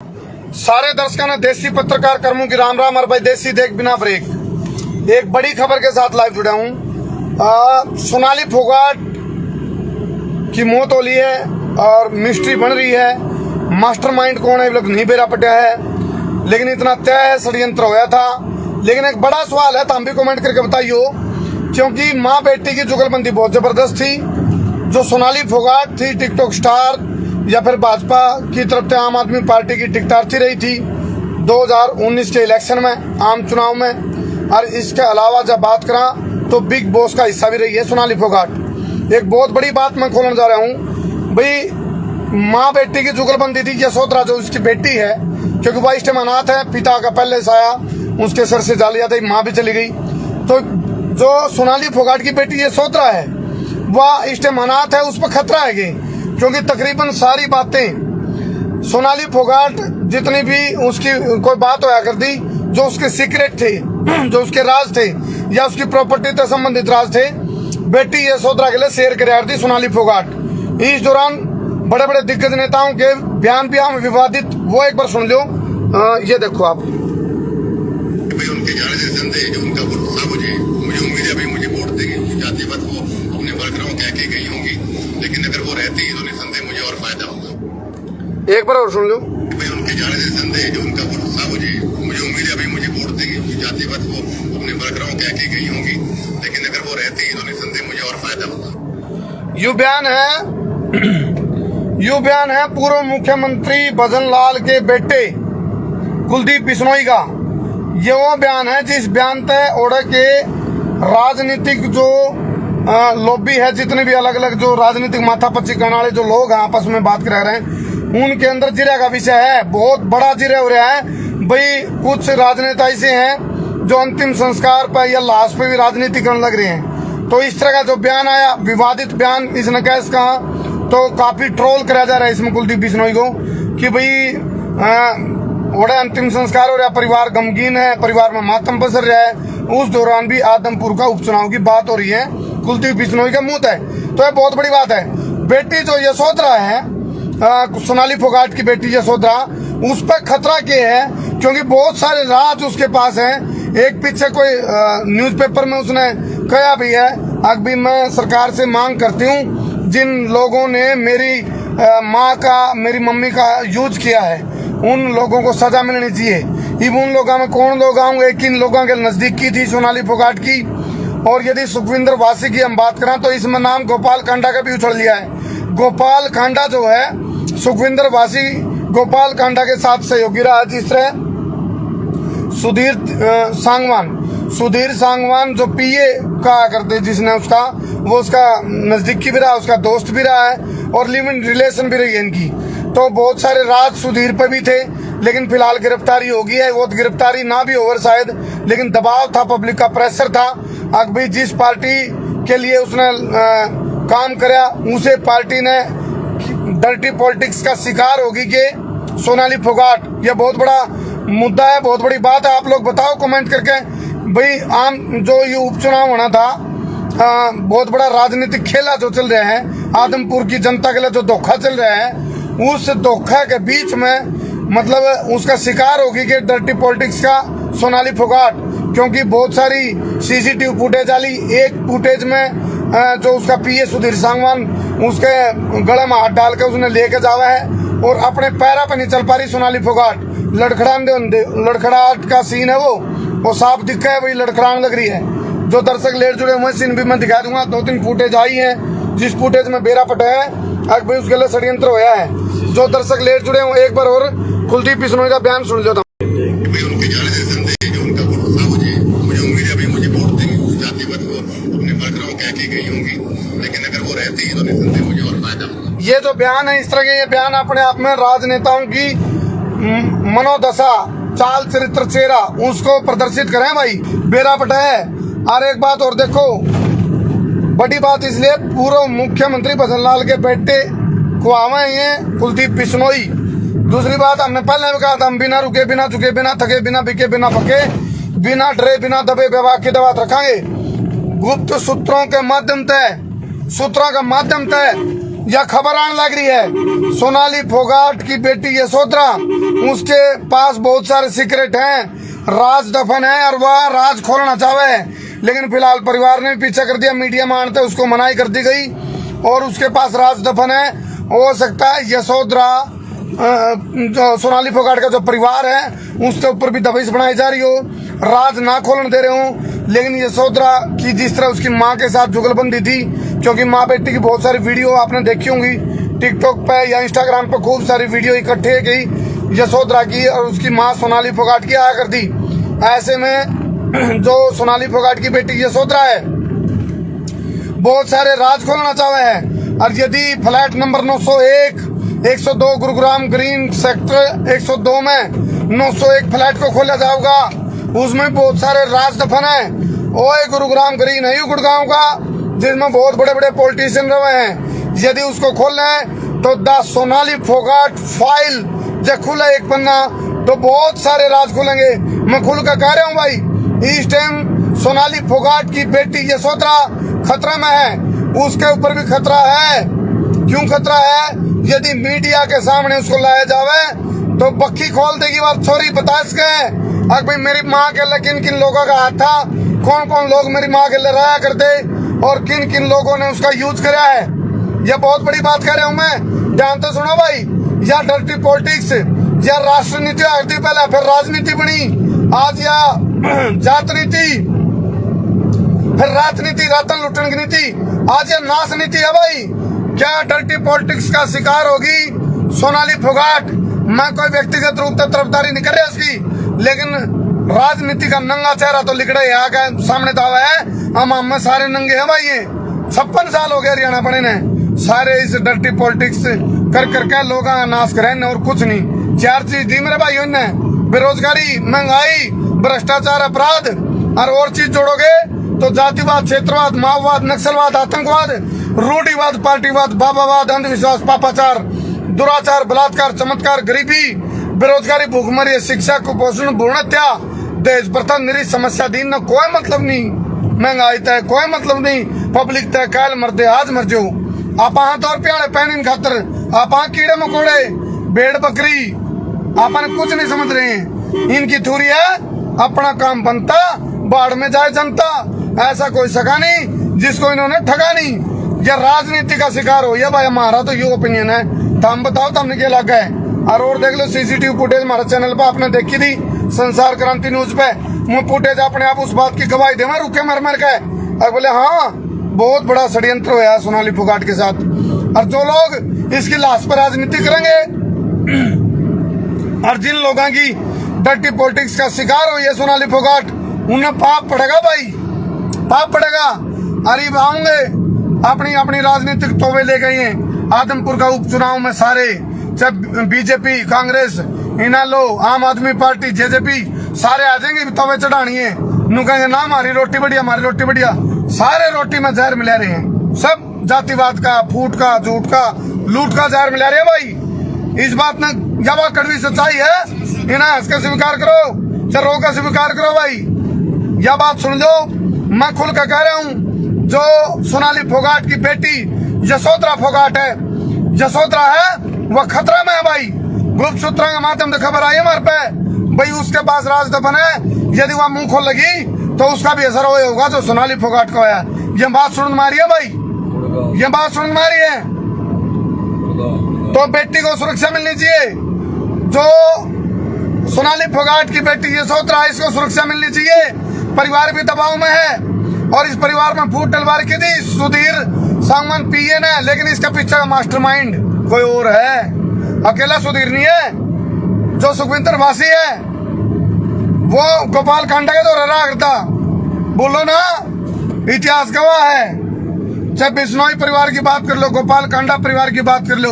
सारे दर्शकों ने देसी पत्रकार कर्मों की राम राम और भाई देसी देख बिना ब्रेक। एक बड़ी खबर के साथ लाइव जुड़ा हूँ। सोनाली फोगाट की मौत हो ली है और मिस्ट्री बन रही है। मास्टरमाइंड कौन है नहीं बेरा पटा है, लेकिन इतना तय है षड्यंत्र होया था। लेकिन एक बड़ा सवाल है, तो हम भी कमेंट करके बताइयो, क्योंकि माँ बेटी की जुगलबंदी बहुत जबरदस्त थी। जो सोनाली फोगाट थी टिकटॉक स्टार या फिर भाजपा की तरफ से आम आदमी पार्टी की टिकटार्थी रही थी 2019 के इलेक्शन में, आम चुनाव में। और इसके अलावा जब बात करा तो बिग बॉस का हिस्सा भी रही है सोनाली फोगाट। एक बहुत बड़ी बात मैं खोलने जा रहा हूँ भाई, माँ बेटी की जुगलबंदी थी। यशोधरा जो उसकी बेटी है, क्योंकि वह इस टाइम अनाथ है, पिता का पहले साया उसके सर से जा लिया था, माँ भी चली गई। तो जो सोनाली फोगाट की बेटी यशोधरा है वह इस टाइम अनाथ है, उस पर खतरा है क्योंकि तकरीबन सारी बातें सोनाली फोगाट जितनी भी उसकी कोई बात होया कर दी, जो उसके सीक्रेट थे, जो उसके राज थे या उसकी प्रॉपर्टी से संबंधित राज थे, बेटी यशोधरा के लिए शेयर कर दी सोनाली फोगाट। इस दौरान बड़े बड़े दिग्गज नेताओं के बयान भी हम विवादित, वो एक बार सुन लो। ये देखो आप। उनके जाने से संदेह जो उनका भरोसा मुझे उम्मीद है भाई मुझे वोट देगी। जाति बात वो अपने वर्करों कह के गई होंगी, लेकिन अगर वो रहती तो निसंदेह मुझे और फायदा होगा। एक बार और सुन लो। भाई उनके जाने से संदेह जो उनका भरोसा मुझे उम्मीद है भाई मुझे वोट देगी। जाति बात वो अपने वर्करों कह के गई होंगी, लेकिन अगर वो रहती तो निसंदेह मुझे और फायदा होगा। यू बयान है पूर्व मुख्यमंत्री भजन लाल के बेटे कुलदीप बिश्नोई का। ये वो बयान है जिस बयान तय ओढ़ के राजनीतिक जो लॉबी है, जितने भी अलग अलग जो राजनीतिक माथापच्ची करने वाले जो लोग हैं आपस में बात कर रहे हैं, उनके अंदर जिरे का विषय है। बहुत बड़ा जिरे हो रहा है भाई। कुछ राजनेता ऐसे हैं जो अंतिम संस्कार पर या लाश पे भी राजनीति करने लग रहे हैं। तो इस तरह का जो बयान आया, विवादित बयान इसने कैसे कहा, तो काफी ट्रोल कराया जा रहा है इसमें कुलदीप बिश्नोई को कि भाई बड़े अंतिम संस्कार हो रहा है, परिवार गमगीन है, परिवार में मातम पसर रहा है। उस दौरान भी आदमपुर का उपचुनाव की बात हो रही है, कुलदीप बिश्नोई का मुंह है। तो ये बहुत बड़ी बात है। बेटी जो यशोधरा है, सोनाली फोगाट की बेटी यशोधरा, उस पर खतरा क्या है, क्योंकि बहुत सारे राज उसके पास हैं। एक पीछे कोई न्यूज़पेपर में उसने कहा भी है, अब भी मैं सरकार से मांग करती हूँ जिन लोगों ने मेरी माँ का, मेरी मम्मी का यूज किया है, उन लोगों को सजा मिलनी चाहिए। अब उन लोगों में कौन लोग आऊंगे, किन लोगों के नजदीक की थी सोनाली फोगाट की। और यदि सुखविंदर वासी की हम बात करें तो इसमें नाम गोपाल कांडा का भी उछल लिया है। गोपाल कांडा जो है, सुखविंदर वासी गोपाल कांडा के साथ सहयोगी रहा। जिस तरह सुधीर सांगवान जो पीए कहा करते जिसने उसका, वो उसका नजदीकी भी रहा, उसका दोस्त भी रहा है और लिव इन रिलेशन भी रही है इनकी। तो बहुत सारे राज सुधीर पे भी थे, लेकिन फिलहाल गिरफ्तारी हो गई है। वो गिरफ्तारी ना भी ओवर शायद, लेकिन दबाव था, पब्लिक का प्रेशर था। अब भी जिस पार्टी के लिए उसने काम कराया, उसे पार्टी ने डर्टी पॉलिटिक्स का शिकार होगी कि सोनाली फोगाट। यह बहुत बड़ा मुद्दा है, बहुत बड़ी बात है। आप लोग बताओ कमेंट करके भाई, आम जो ये उपचुनाव होना था, बहुत बड़ा राजनीतिक खेला जो चल रहा है, आदमपुर की जनता के लिए जो धोखा चल रहा है, उस धोखा के बीच में मतलब उसका शिकार होगी कि डर्टी पॉलिटिक्स का सोनाली फोगाट। क्योंकि बहुत सारी सीसीटीवी फुटेज आली, एक फुटेज में जो उसका पीए सुधीर सांगवान उसके गले में हाथ डाल के उसने लेके जावा है और अपने पैरा पे नहीं चल पा रही सोनाली फोगाट। लड़खड़ाहट का सीन है वो साफ दिखा है, वही लड़खड़ाने लग रही है। जो दर्शक लेट जुड़े हुए सीन भी मैं दिखा दूंगा। 2-3 फुटेज आई है, जिस फुटेज में बेरा पटा है, अब भाई उसके लिए षड्यंत्र होया है। जो दर्शक लेट जुड़े हुए एक बार और कुलदीप बिश्नोई का बयान सुन लेता हूँ। उनके जाने से संदेह जो उनका भरोसा मुझे उम्मीद है भाई मुझे वोट देगी। जाति बात वो अपने वर्करों कह के गई होंगी, लेकिन अगर वो रहती तो निसंदेह मुझे और फायदा होगा। ये जो बयान है, इस तरह के ये बयान अपने आप में राजनेताओं की मनोदशा, चाल चरित्र, चेहरा उसको प्रदर्शित करें भाई, बेरा पटा है। और एक बात और देखो, बड़ी बात इसलिए पूर्व मुख्यमंत्री भजन लाल के बेटे को आवे ये कुलदीप बिश्नोई। दूसरी बात, हमने पहले भी कहा था, हम बिना रुके, बिना झुके, बिना थके, बिना बिके, बिना पके, बिना डरे, बिना दबे विभाग की दवा रखेंगे। गुप्त सूत्रों के माध्यम से या खबर आने लग रही है सोनाली फोगाट की बेटी यशोधरा, उसके पास बहुत सारे सीक्रेट हैं, राज दफन है और वह राज खोलना चाहे, लेकिन फिलहाल परिवार ने पीछा कर दिया, मीडिया मानते उसको मनाही कर दी गई और उसके पास राज दफन है। हो सकता है यशोधरा जो सोनाली फोगाट का जो परिवार है उसके ऊपर भी दबिश बनाई जा रही हो, राज ना खोलने दे रहे हो। लेकिन यशोधरा की जिस तरह उसकी माँ के साथ जुगलबंदी थी, क्योंकि माँ बेटी की बहुत सारी वीडियो आपने देखी होंगी टिकटॉक पे या इंस्टाग्राम पे, खूब सारी वीडियो इकट्ठे की यशोधरा की और उसकी माँ सोनाली फोगाट की आया करती। ऐसे में जो सोनाली फोगाट की बेटी यशोधरा है बहुत सारे राज खोलना चाहे है, और यदि flat number 901 102 Gurugram green sector 102 में 901 फ्लैट को खोला जाएगा, उसमें बहुत सारे राज दफन है। ओए गुरुग्राम ग्रीन है गुड़गांव का, जिसमें बहुत बड़े बड़े पॉलिटिशियन रहे हैं। यदि उसको खोलना है तो द सोनाली फोगाट फाइल जब खुला एक पन्ना तो बहुत सारे राज खुलेंगे। मैं खुल कर कह रहा हूँ भाई, इस टाइम सोनाली फोगाट की बेटी यशोधरा खतरा में है, उसके ऊपर भी खतरा है। क्यों खतरा है? यदि मीडिया के सामने उसको लाया जावे तो बक्की खोल देगी बात, छोरी बता सके अब भाई मेरी माँ के लिए किन किन लोगों का हाथ था, कौन कौन लोग मेरी माँ के लिए रहा करते और किन किन लोगों ने उसका यूज कराया है। यह बहुत बड़ी बात कह रहा हूँ मैं, ध्यान तो सुनो भाई। या डर्टी पॉलिटिक्स या राष्ट्रनीति आती पहले, फिर राजनीति बनी, आज या जात नीति, फिर राजनीति, रातन लुटन की नीति, आज यह नाश नीति है भाई। क्या डर्टी पॉलिटिक्स का शिकार होगी सोनाली फोगाट? मैं कोई व्यक्तिगत रूप से तरफदारी नहीं कर रहा इसकी, लेकिन राजनीति का नंगा चेहरा तो लिखड़ा यहाँ का सामने दावा है। हम सारे नंगे हैं भाई, ये 56 साल हो गए हरियाणा बने ने, सारे इस डर्टी पॉलिटिक्स कर करके लोगों का नाश करें और कुछ नहीं। 4 चीज दी मेरे भाई ने, बेरोजगारी, महंगाई, भ्रष्टाचार, अपराध, और चीज जोड़ोगे तो जातिवाद, क्षेत्रवाद, माओवाद, नक्सलवाद, आतंकवाद, रूढ़िवाद, पार्टीवाद, बाबावाद, अंधविश्वास, पापाचार, दुराचार, बलात्कार, चमत्कार, गरीबी, बेरोजगारी, भूखमरी, शिक्षा, कुपोषण, भ्रूण हत्या, देश प्रथा, निरी समस्या दीन न कोई मतलब नहीं, महंगाई तय कोई मतलब नहीं, पब्लिक तय काल मरदे आज मर जाओ। आप तौर प्याड़े पैन खातर आप कीड़े मकोड़े, भेड़ बकरी, आपने कुछ नहीं समझ रहे हैं। इनकी थूरी है, अपना काम बनता, बाढ़ में जाए जनता, ऐसा कोई सका नहीं जिसको इन्होंने ठगा नहीं। ये राजनीति का शिकार हो, ये भाई हमारा तो ये ओपिनियन है। तो हम बताओ तुमने क्या लगा है? और देख लो सीसीटीवी फुटेज हमारे चैनल पे आपने देखी थी, संसार क्रांति न्यूज पे, वो फुटेज अपने आप उस बात की गवाही दे मैं रुके मर के, और बोले हाँ बहुत बड़ा षड्यंत्र हुआ है सोनाली फोगाट के साथ। और जो लोग इसकी लाश पर राजनीति करेंगे और जिन लोगों की डर्टी पॉलिटिक्स का शिकार हुई है सोनाली फोगाट, उन्हें पाप पड़ेगा भाई, पाप पड़ेगा। अरे आऊंगे अपनी अपनी राजनीतिक तोवे ले गई हैं। आदमपुर का उपचुनाव में सारे चाहे बीजेपी, कांग्रेस, इनालो, आम आदमी पार्टी, जेजेपी सारे आ जाएंगे, तोवे चढ़ानी है, नु कहेंगे ना हमारी रोटी बढ़िया, हमारी रोटी बढ़िया। सारे रोटी में जहर मिला रहे हैं, सब जातिवाद का, फूट का, झूठ का, लूट का जहर मिला रहे हैं भाई। इस बात में जब कड़वी सच्चाई है, इन्हें हंस के स्वीकार करो, चाहे रो का स्वीकार करो भाई। यह बात सुन लो, मैं खुल कर कह रहा हूँ, जो सोनाली फोगाट की बेटी यशोधरा फोगाट है, यशोधरा है, वह खतरा में है भाई। गुप्त सूत्रों के माध्यम से खबर आई हमारे पे भाई, उसके पास राज दफन है। यदि वह मुंह खोल लगी तो उसका भी असर होगा जो सोनाली फोगाट को है। ये बात सुन मारी है भाई, ये बात सुन मारी है। तो बेटी को सुरक्षा मिलनी चाहिए, जो सोनाली फोगाट की बेटी यशोधरा, इसको सुरक्षा मिलनी चाहिए। परिवार भी दबाव में है और इस परिवार में फूट डलवा रखी थी सुधीर सांगवान पीए ने, लेकिन इसका पीछे का मास्टरमाइंड कोई और है, अकेला सुधीर नहीं है। जो सुखविंदर वासी है वो गोपाल कांडा के दौरा रहा करता, बोलो ना, इतिहास गवाह है। चाहे बिश्नोई परिवार की बात कर लो, गोपाल कांडा परिवार की बात कर लो,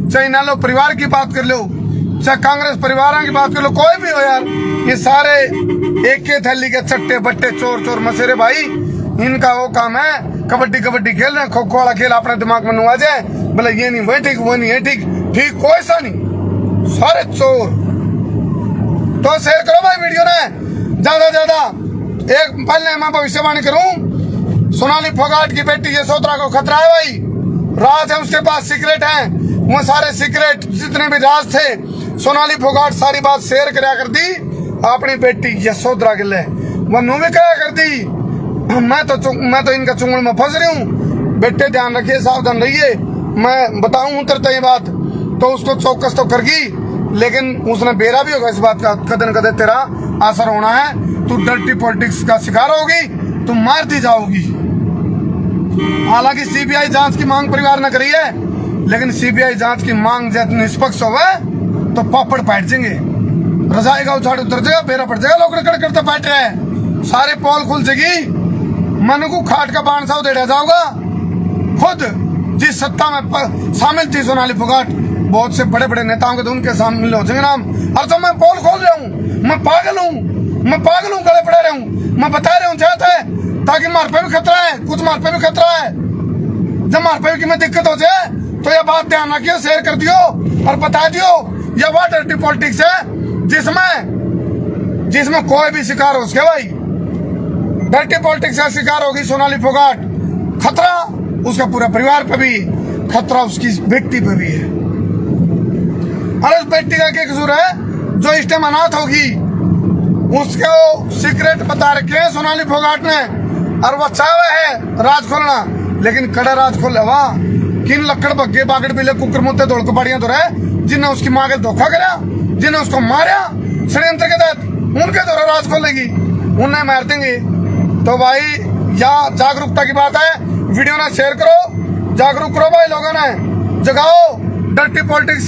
चाहे इनालो परिवार की बात कर लो, चाहे कांग्रेस परिवारों की बात कर लो, कोई भी हो यार, ये सारे एक ही थैली के चट्टे बट्टे चोर चोर मसेरे भाई। इनका वो काम है कबड्डी कबड्डी खेल रहे हैं, खो खो वाला खेल अपने दिमाग में नुआ जाए, बोले ये नहीं वही ठीक, वो नहीं है ठीक, ठीक कोई सा नहीं, सारे चोर। तो शेयर करो भाई वीडियो ने ज्यादा ज्यादा। एक पहले मैं भविष्यवाणी करूं, सोनाली फोगाट की बेटी यशोधरा को खतरा है भाई, राज है उसके पास, सीक्रेट है, वो सारे सीक्रेट जितने भी राज थे सोनाली फोगाट सारी बात शेयर करा कर दी अपनी बेटी यशोधरा के लिए। वो नु भी कहा कर दी मैं तो इनका चुंगल में फंस रही हूँ, बेटे ध्यान रखिए, सावधान रहिए, मैं बताऊं उतरते ये बात तो उसको चौकस तो करगी, लेकिन उसने बेरा भी होगा इस बात का, कदन कदे तेरा असर होना है, तू डर्टी पॉलिटिक्स का शिकार होगी, तू मार दी जाओगी। हालांकि सीबीआई जांच की मांग परिवार ने करी है, लेकिन सीबीआई जांच की मांग जब निष्पक्ष होवे तो पापड़ बैठ जाएंगे, रजाई का उछाड़ उतर जाएगा, बेरा पड़ जाएगा, लोग रगड़ करते बैठ रहे हैं, सारे पोल खुल जाएगी, मन को खाट का बाण साव दे जाओगा। खुद जिस सत्ता में शामिल थी सोनाली फोगाट, बहुत से बड़े बड़े नेताओं के तो उनके शामिल हो जाएंगे नाम। और तो मैं पोल खोल रहा हूँ, मैं पागल हूँ, गले पड़े रहा हूँ, मैं बता रहा हूँ चाहता है ताकि मार पे भी खतरा है, कुछ मार पे भी खतरा है। जब मार पे की में दिक्कत हो जाए तो यह बात ध्यान रखियो, शेयर कर दियो और बता दियो, यह वह डर्टी पॉलिटिक्स है जिसमें कोई भी शिकार हो सके भाई। डर्टी पॉलिटिक्स का शिकार होगी सोनाली फोगाट, खतरा उसका पूरा परिवार पे भी, खतरा उसकी बेटी पे भी है। और उस बेटी का क्या कसूर है जो इस टाइम अनाथ होगी, उसको सीक्रेट बता रखे हैं सोनाली फोगाट ने, और वो चाहे है राज खोलना, लेकिन कड़ा राज खोल वहा किन लक्कड़ बग्गे बागड़ बिले कुकर मुद्दे दौड़ कबाड़ियां तो रहे, जिन्हें उसकी माँ के धोखा करा, जिन्हें उसको मारा षड्यंत्र के तहत, उनके द्वारा राज खोलेगी, उन्हें मार देंगे। तो भाई यहाँ जागरूकता की बात है, वीडियो ना शेयर करो, जागरूक करो भाई, लोगों ने जगाओ। डर्टी पॉलिटिक्स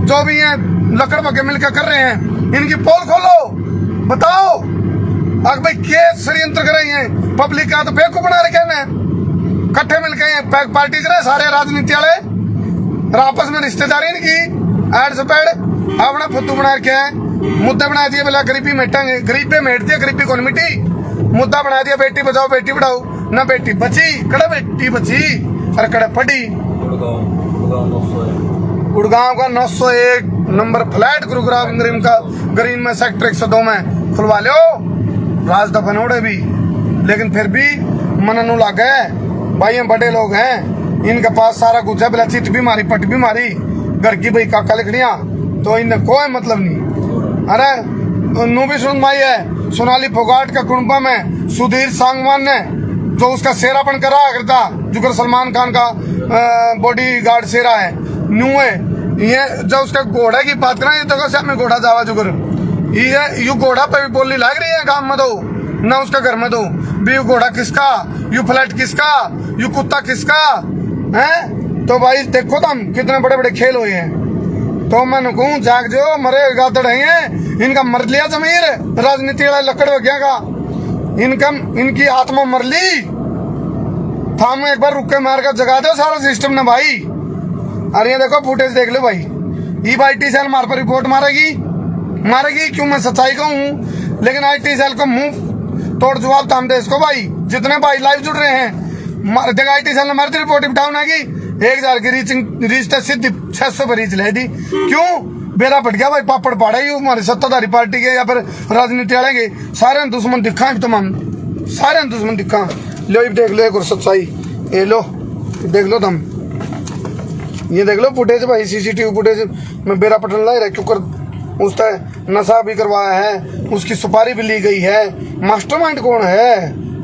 जो भी हैं लकड़ बग्गे मिलकर कर रहे हैं, इनकी पोल खोलो, बताओ अगर भाई के षड्यंत्र कर रही हैं, पब्लिक का तो बेवकूफ बना रखे हैं, कट्ठे मिलकर पैक पार्टी करे सारे राजनीति वाले, आपस में रिश्तेदारी इनकी एड से पैड अपना फुद्दू बना रखे हैं, मुद्दे बना दिए, बोला गरीबी मेटेंगे, गरीबी मेटती है, गरीबी कौन मिटी, मुद्दा बना दिया बेटी बचाओ बेटी पढ़ाओ, ना बेटी बची कड़े बेटी बची और कड़े पड़ी। गुड़गांव का 901 नंबर फ्लैट गुरुग्राम ग्रीन में सेक्टर 102 में खुलवा लो, राज दफन उड़े भी, लेकिन फिर भी मननु लग गए भाई, ये बड़े लोग हैं, इनके पास सारा कुछ है, बिला चिट भी मारी पट भी मारी, घर की भाई काका लिखड़िया, तो इनने कोई मतलब नहीं। अरे नू भी सुन माई है सोनाली फोगाट का कुंबा में सुधीर सांगवान ने जो उसका सेरा बन कर रहा करता, जुगर सलमान खान का बॉडी गार्ड सेरा है, न्यू है ये, जब उसका घोड़ा की बात करें तो कैसे में घोड़ा जावा जुगर, ये यू घोड़ा पे भी बोलनी लग रही है, काम में दो ना उसका घर में दो भी, घोड़ा किसका, यू फ्लैट किसका, यू कुत्ता किसका है। तो भाई देखो तुम कितने बड़े बड़े खेल हुए हैं, तो मैं कहूँ जाग जो मरे गादड़ हैं, इनका मर लिया जमीर राजनीति वाला लकड़ वगैया का, इनकी आत्मा मर ली, थाम एक बार रुक के मार कर जगा दो सारा सिस्टम ने भाई। अरे ये देखो फुटेज देख लो भाई, ई IT सेल मार पर रिपोर्ट मारेगी क्यों, मैं सच्चाई कहूँ, लेकिन IT सेल को मुंह तोड़ जवाब ताम दे इसको भाई, जितने भाई लाइव जुड़ रहे हैं, देखा IT सेल ने मार दी रिपोर्ट डाउन आएगी, 1000 की रीच तो सीधी 600 पर रीच ले दी, क्यों बेरा पट गया भाई, पापड़ पाड़ा ही हमारी सत्ताधारी पार्टी के या फिर राजनीति वाले के, सारे दुश्मन दिखा है, तमाम सारे दुश्मन दिखा लो, देख लो एक और सच्चाई, ये लो देख लो तुम, ये देख लो फुटेज भाई, CCTV फुटेज में बेरा पटन ला रहा, क्योंकि उसका नशा भी करवाया है, उसकी सुपारी भी ली गई है, मास्टरमाइंड कौन है,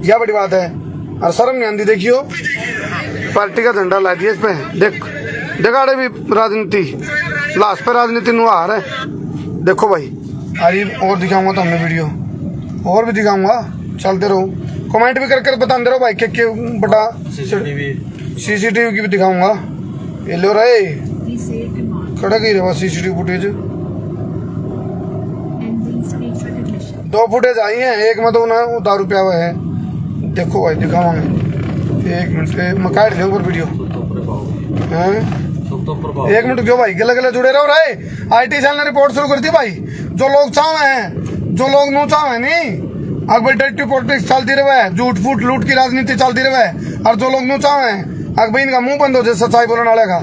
यह बड़ी बात है। और शर्म नहीं आती, देखियो पार्टी का झंडा ला दिया इस पे, देखाड़े भी राजनीति, लास्ट पे राजनीति नुहार है, देखो भाई। अरे और दिखाऊंगा तो हमने वीडियो और भी दिखाऊंगा, चलते रहो, कमेंट भी कर बताते रहो भाई, के बटा CCTV की भी दिखाऊंगा, ये लो रहे खड़ा गई रहा CCTV फुटेज, 2 फुटेज आई हैं, एक में तो ना दारू पिया हुआ है, देखो भाई दिखाऊंगा मैं, 1 मिनट मैं काट दूँ पर वीडियो, 1 मिनट क्यों भाई, गले गले जुड़े रहो रहे। IT सेल ने रिपोर्ट शुरू कर दी भाई, जो लोग चाहे हैं, जो लोग नो चाहे नहीं, अगर डर्टी पॉलिटिक्स चलती रहे, झूठ फूट लूट की राजनीति चलती रहे, और जो लोग नो चाहे हैं अगर इनका मुंह बंद हो जाए सच्चाई बोलने वाले का,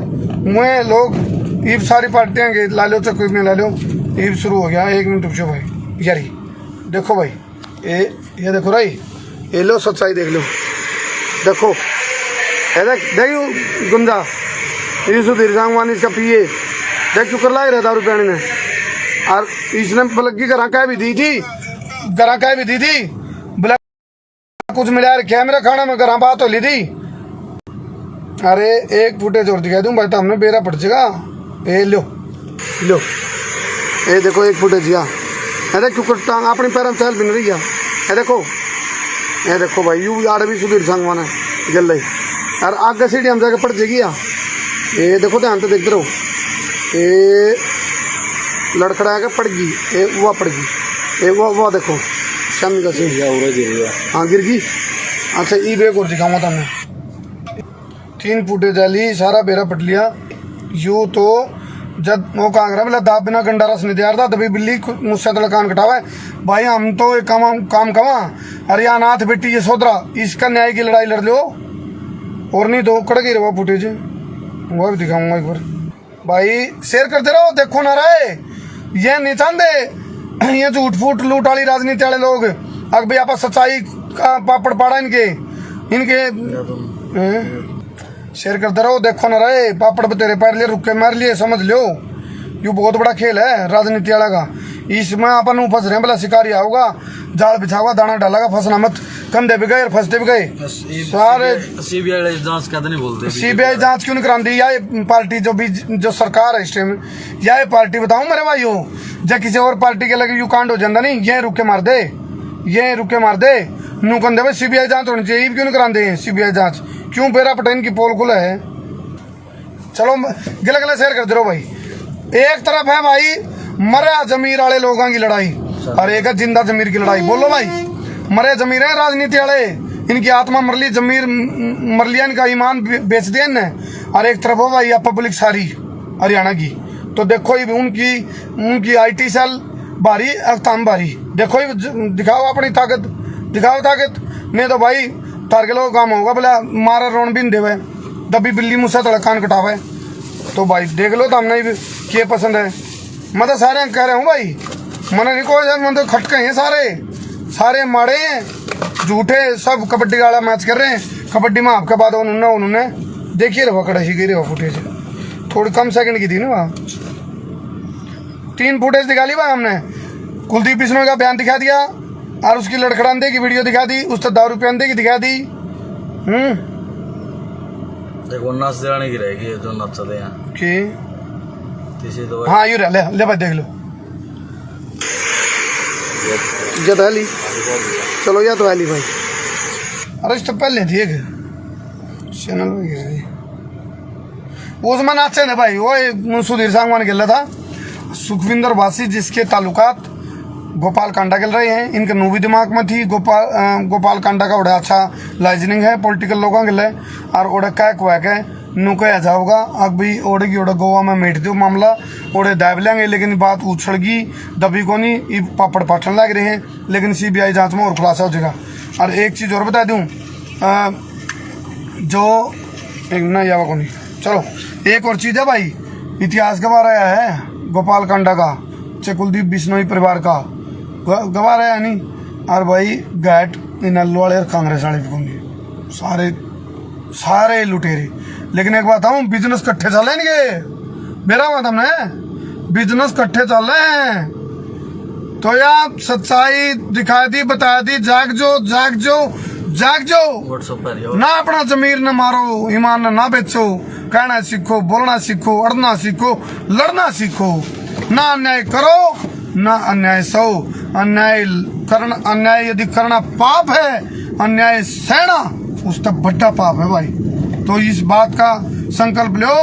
मुँह लोग ईब सारी पार्टियां के ला लो, चक्कर में ला लो, ईब शुरू हो गया। 1 मिनट रुक जाओ भाई, यारी देखो भाई, ये देखो रही, ये लो सच्चाई देख लो, देखो देखो गुंजा ये सुधीर सांगवान इसका पिए देख चुकर लाए रहे दारू पीने ने। और इसने मतलब की घर भी दी थी, बोला कुछ मिला क्या मेरा खाना में घर बात हो ली थी। अरे एक फुटेज और दिखा दूं भाई, तो हमने बेरा पड़ जाएगा। ए लो ये देखो एक फुटेज या देख चुकर टांग अपनी पैर में चल भी नहीं रही ये देखो भाई यू यार भी सुधीर सांगवान है गल रही। और आगे सीढ़ी हम जाके पड़ जाएगी ये देखो ध्यान से देखते रहो। ये लड़खड़ा के पड़ गई, ये वो पड़ गई, ये वो देखो शमी का सीढ़ी हाँ गिर गई। अच्छा ई बेग और दिखाऊंगा तुमने 3 फुटेज आली सारा बेरा पट लिया। यू तो जब वो कांगरा बोला दाब बिना गंडा रस नहीं दिया था तभी बिल्ली मुझसे तो कान कटावा भाई। हम तो एक काम कमा। अरे अनाथ बेटी ये सोदरा इसका न्याय की लड़ाई लड़ लो और नहीं तो कड़ गई रहा फुटेज, वो भी दिखाऊंगा एक बार भाई। शेयर करते रहो, देखो ना रहे ये नहीं चाहते ये झूठ फूट लूट वाली राजनीति वाले लोग। अब भाई आप सच्चाई का पापड़ पाड़ा इनके शेयर करते रहो, देखो ना रहे पापड़ पे तेरे पैर लिए रुक के मार लिए समझ लो। ये बहुत बड़ा खेल है राजनीति वाला का। इसमें अपन फंस रहे हैं, भला शिकारी आओगा जाल बिछाओगा दाना डालेगा फंसना मत। कंधे भी गए और फंसते भी गए सारे। सीबीआई जांच का तो नहीं बोलते, सीबीआई जांच क्यों नहीं कराती ये पार्टी जो सरकार है इस टाइम। यह पार्टी बताऊं मेरे भाइयों, जब किसी और पार्टी के लगे यू कांड हो जाता नहीं ये रुक के मार दे नू कंधे भाई सीबीआई जांच होनी चाहिए। क्यों नहीं कराते सीबीआई जांच, क्यों बेरा पटेन की पोल खुला है। चलो गिला गिला शेयर कर दे रहो भाई। एक तरफ है भाई मरे जमीर वाले लोगों की लड़ाई और एक है जिंदा जमीर की लड़ाई। बोलो भाई मरे जमीर है राजनीति वाले, इनकी आत्मा मरली जमीर मरलिया, इनका ईमान बेच दिया इनने। और एक तरफ हो भाई पब्लिक सारी हरियाणा की। तो देखो उनकी IT सेल भारी अख्ताम भारी। देखो दिखाओ अपनी ताकत, नहीं तो भाई तार के लोग काम होगा बोला मारा रोन भी देवे दबी बिल्ली मुझसे तड़क कान कटावे। तो भाई देख लो तो हमने क्या पसंद है। मैं तो सारे कह रहा हूँ भाई, मैंने नहीं कोई मैं तो खटके हैं सारे माड़े हैं झूठे सब। कबड्डी वाला मैच कर रहे हैं, कबड्डी में आपके बाद उन्होंने देखिए रहा कड़ाशी गिरी हुआ फुटेज थोड़ी कम सेकंड की थी ना वहाँ। 3 फुटेज दिखा ली भाई हमने। कुलदीप बिश्नोई का बयान दिखा दिया और उसकी लड़खड़ाने की वीडियो दिखा दी, उस तो दारू पीने की दिखा दी। देखो नस देने की रहेगी जो नचते हैं तो हाँ यू ले भाई देख लो जदाली। चलो या तो वाली भाई। अरे इस तो पहले थी एक चैनल में उसमें नाचे थे भाई। वो सुधीर सांगवान खेल रहा था सुखविंदर वासी जिसके ताल्लुकात गोपाल कांडा खेल रहे हैं। इनके नू भी दिमाग में थी गोपाल कांडा का बड़ा अच्छा लाइजनिंग है पॉलिटिकल लोगों के लिए। और ओडे है नू कह जाओगा अब भी ओडे की ओडे गोवा में मेट दो मामला ओडे दाब लेंगे। लेकिन बात उछड़ गई दबी को नहीं पापड़ पाठन लग रहे हैं। लेकिन CBI जांच में और खुलासा हो जाएगा। और एक चीज़ और बता दूं जो एक ना यावा को नहीं। चलो एक और चीज़ है भाई, इतिहास गवा रहा है गोपाल कांडा का चाहे कुलदीप बिश्नोई परिवार का गवा रहा है नहीं। और भाई घाट नल्लू वाले और कांग्रेस वाले भी कोनी सारे लुटेरे। लेकिन एक बात हूँ बिजनेस कट्ठे चल रहे हैं मेरा बात हमने बिजनेस कट्ठे चल रहे हैं। तो यार सच्चाई दिखा दी बता दी जाग जो ना अपना जमीर न मारो ईमान न बेचो कहना सीखो बोलना सीखो अड़ना सीखो लड़ना सीखो। ना अन्याय करो ना अन्याय सहो। अन्याय यदि करना पाप है अन्याय सहना उसका बड़ा पाप है भाई। तो इस बात का संकल्प लो।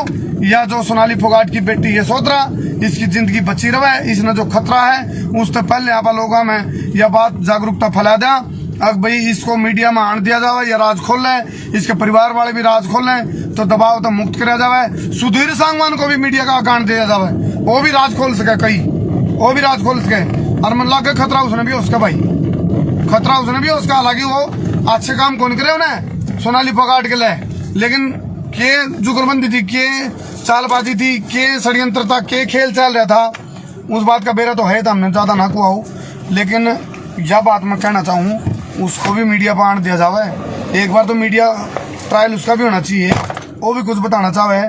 या जो सोनाली फोगाट की बेटी यशोधरा इसकी जिंदगी बची रहे, इसने जो खतरा है उससे पहले आप लोगों में यह बात जागरूकता फैला दें। अब भाई इसको मीडिया में आन दिया जाए या राज खोल लें, इसके परिवार वाले भी राज खोल लें तो दबाव तो मुक्त कराया जाए। सुधीर सांगवान को भी मीडिया का गांड दिया जाए, वो भी राज खोल सके वो भी राज खोल सके। और मन लगे खतरा उसने भी उसका भाई खतरा उसने भी उसका। हालांकि वो अच्छे काम कौन करे उन्हें सोनाली फोगाट के लिए, लेकिन के जुगलबंदी थी के चालबाजी थी के षड्यंत्र था के खेल चल रहा था उस बात का बेरा तो है तो हमने ज्यादा ना कुआ हो। लेकिन यह बात मैं कहना चाहूँ उसको भी मीडिया पर आने दिया जावे। एक बार तो मीडिया ट्रायल उसका भी होना चाहिए, वो भी कुछ बताना चाहे।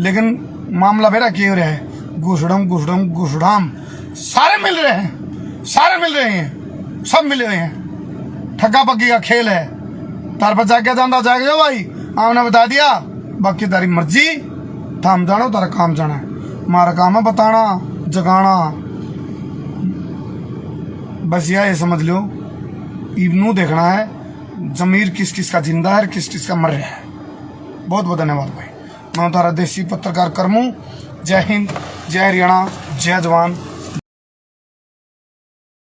लेकिन मामला बेरा क्यों रहा है, घुसड़म घुसड़म घुसड़ाम सारे मिल रहे हैं, सारे मिल रहे हैं, सब मिले हुए हैं। ठक्का पक्की का खेल है। तार पर जाके जाना जाके जाओ भाई, आपने बता दिया, बाकी तारी मर्जी, थाम जानो तारा काम जाना है। हमारा काम है बताना, जगाना। बस यह समझ लो, इब्नू देखना है जमीर किस किस का जिंदा है, किस किस का मर रहा है। बहुत बहुत धन्यवाद भाई। मैं तारा देसी पत्रकार करमू। जय हिंद, जय हरियाणा, जय जवान।